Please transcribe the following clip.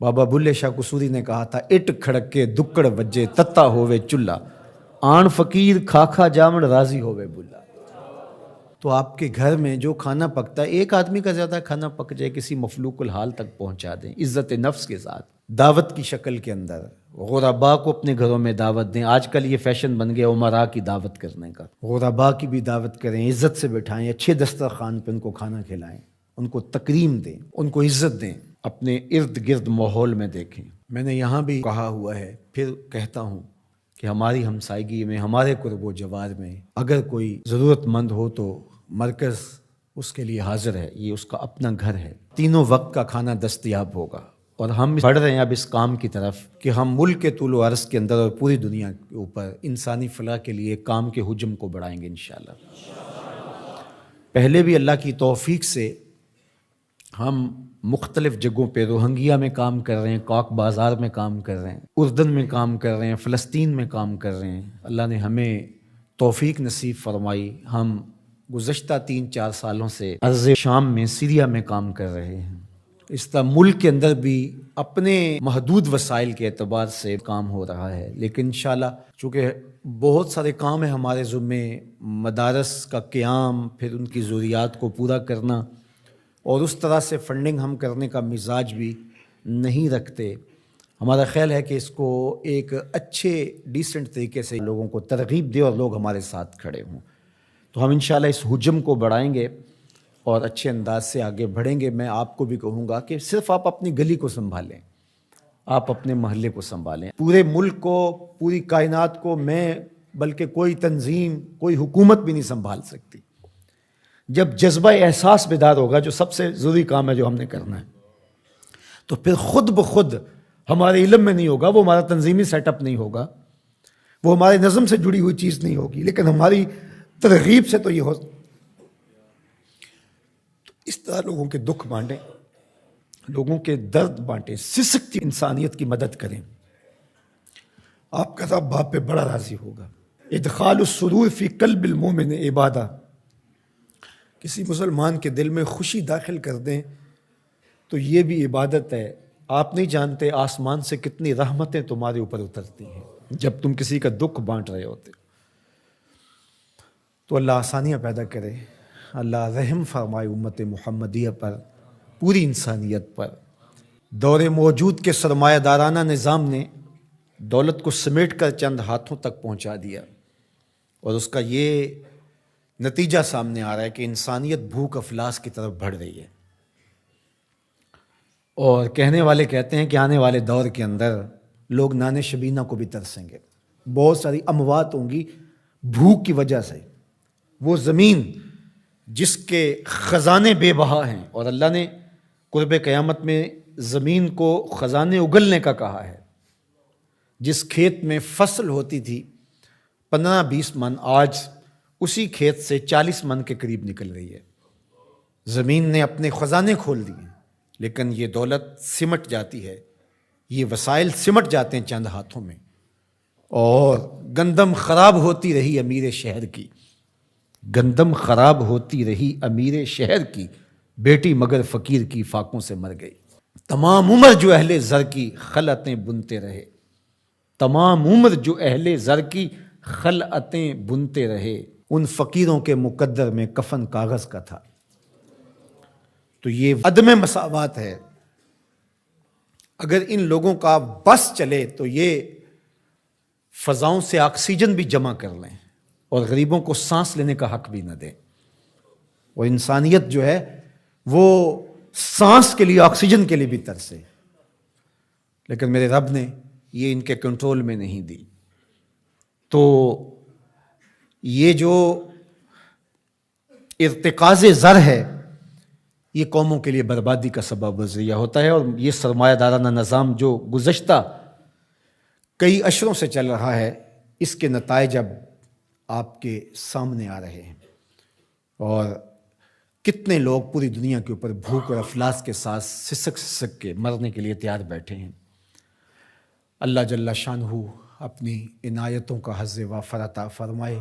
بابا بلے شاہ قصوری نے کہا تھا، اٹ کھڑکے دکڑ وجے تتا ہووے چلہ، آن فقیر کھاکھا جامڑ راضی ہووے بلا۔ تو آپ کے گھر میں جو کھانا پکتا ہے، ایک آدمی کا زیادہ کھانا پک جائے، کسی مفلوق الحال تک پہنچا دیں عزت نفس کے ساتھ، دعوت کی شکل کے اندر غرباء کو اپنے گھروں میں دعوت دیں۔ آج کل یہ فیشن بن گیا عمراء کی دعوت کرنے کا، غرباء کی بھی دعوت کریں، عزت سے بٹھائیں، اچھے دسترخوان پہ ان کو کھانا کھلائیں، ان کو تکریم دیں، ان کو عزت دیں، اپنے ارد گرد ماحول میں دیکھیں۔ میں نے یہاں بھی کہا ہوا ہے، پھر کہتا ہوں کہ ہماری ہمسائیگی میں، ہمارے قرب و جوار میں اگر کوئی ضرورت مند ہو تو مرکز اس کے لیے حاضر ہے، یہ اس کا اپنا گھر ہے، تینوں وقت کا کھانا دستیاب ہوگا۔ اور ہم بڑھ رہے ہیں اب اس کام کی طرف کہ ہم ملک کے طول و عرض کے اندر اور پوری دنیا کے اوپر انسانی فلاح کے لیے کام کے حجم کو بڑھائیں گے انشاءاللہ۔ پہلے بھی اللہ کی توفیق سے ہم مختلف جگہوں پہ روہنگیا میں کام کر رہے ہیں، کاک بازار میں کام کر رہے ہیں، اردن میں کام کر رہے ہیں، فلسطین میں کام کر رہے ہیں۔ اللہ نے ہمیں توفیق نصیب فرمائی، ہم گزشتہ 3-4 سالوں سے ارض شام میں، سیریا میں کام کر رہے ہیں۔ اس طرح ملک کے اندر بھی اپنے محدود وسائل کے اعتبار سے کام ہو رہا ہے، لیکن انشاءاللہ چونکہ بہت سارے کام ہیں ہمارے ذمے، مدارس کا قیام، پھر ان کی ضروریات کو پورا کرنا، اور اس طرح سے فنڈنگ ہم کرنے کا مزاج بھی نہیں رکھتے۔ ہمارا خیال ہے کہ اس کو ایک اچھے ڈیسنٹ طریقے سے لوگوں کو ترغیب دے اور لوگ ہمارے ساتھ کھڑے ہوں، تو ہم انشاءاللہ اس حجم کو بڑھائیں گے اور اچھے انداز سے آگے بڑھیں گے۔ میں آپ کو بھی کہوں گا کہ صرف آپ اپنی گلی کو سنبھالیں، آپ اپنے محلے کو سنبھالیں، پورے ملک کو، پوری کائنات کو میں بلکہ کوئی تنظیم، کوئی حکومت بھی نہیں سنبھال سکتی۔ جب جذبہ احساس بیدار ہوگا، جو سب سے ضروری کام ہے جو ہم نے کرنا ہے، تو پھر خود بخود ہمارے علم میں نہیں ہوگا، وہ ہمارا تنظیمی سیٹ اپ نہیں ہوگا، وہ ہمارے نظم سے جڑی ہوئی چیز نہیں ہوگی، لیکن ہماری ترغیب سے تو یہ ہو۔ تو اس طرح لوگوں کے دکھ بانٹیں، لوگوں کے درد بانٹیں، سسکتی انسانیت کی مدد کریں، آپ کا رب آپ پہ بڑا راضی ہوگا۔ ادخال السرور فی قلب المومن عبادہ، کسی مسلمان کے دل میں خوشی داخل کر دیں تو یہ بھی عبادت ہے۔ آپ نہیں جانتے آسمان سے کتنی رحمتیں تمہارے اوپر اترتی ہیں جب تم کسی کا دکھ بانٹ رہے ہوتے ہو۔ تو اللہ آسانیاں پیدا کرے، اللہ رحم فرمائے امت محمدیہ پر، پوری انسانیت پر۔ دور موجود کے سرمایہ دارانہ نظام نے دولت کو سمیٹ کر چند ہاتھوں تک پہنچا دیا، اور اس کا یہ نتیجہ سامنے آ رہا ہے کہ انسانیت بھوک افلاس کی طرف بڑھ رہی ہے، اور کہنے والے کہتے ہیں کہ آنے والے دور کے اندر لوگ نان شبینہ کو بھی ترسیں گے، بہت ساری اموات ہوں گی بھوک کی وجہ سے۔ وہ زمین جس کے خزانے بے بہا ہیں، اور اللہ نے قرب قیامت میں زمین کو خزانے اگلنے کا کہا ہے، جس کھیت میں فصل ہوتی تھی 15-20 من، آج اسی کھیت سے 40 من کے قریب نکل رہی ہے۔ زمین نے اپنے خزانے کھول دیے، لیکن یہ دولت سمٹ جاتی ہے، یہ وسائل سمٹ جاتے ہیں چند ہاتھوں میں، اور گندم خراب ہوتی رہی امیر شہر کی، گندم خراب ہوتی رہی امیر شہر کی، بیٹی مگر فقیر کی فاقوں سے مر گئی۔ تمام عمر جو اہل زر کی خلعتیں بنتے رہے، تمام عمر جو اہل زر کی خلعتیں بنتے رہے، ان فقیروں کے مقدر میں کفن کاغذ کا تھا۔ تو یہ عدم مساوات ہے۔ اگر ان لوگوں کا بس چلے تو یہ فضاؤں سے آکسیجن بھی جمع کر لیں اور غریبوں کو سانس لینے کا حق بھی نہ دیں، اور انسانیت جو ہے وہ سانس کے لیے، آکسیجن کے لیے بھی ترسے، لیکن میرے رب نے یہ ان کے کنٹرول میں نہیں دی۔ تو یہ جو ارتکاز زر ہے، یہ قوموں کے لیے بربادی کا سبب ذریعہ ہوتا ہے، اور یہ سرمایہ دارانہ نظام جو گزشتہ کئی عشروں سے چل رہا ہے، اس کے نتائج اب آپ کے سامنے آ رہے ہیں، اور کتنے لوگ پوری دنیا کے اوپر بھوک اور افلاس کے ساتھ سسک سسک کے مرنے کے لیے تیار بیٹھے ہیں۔ اللہ جل شانہ اپنی عنایتوں کا حظ وافر عطا فرمائے۔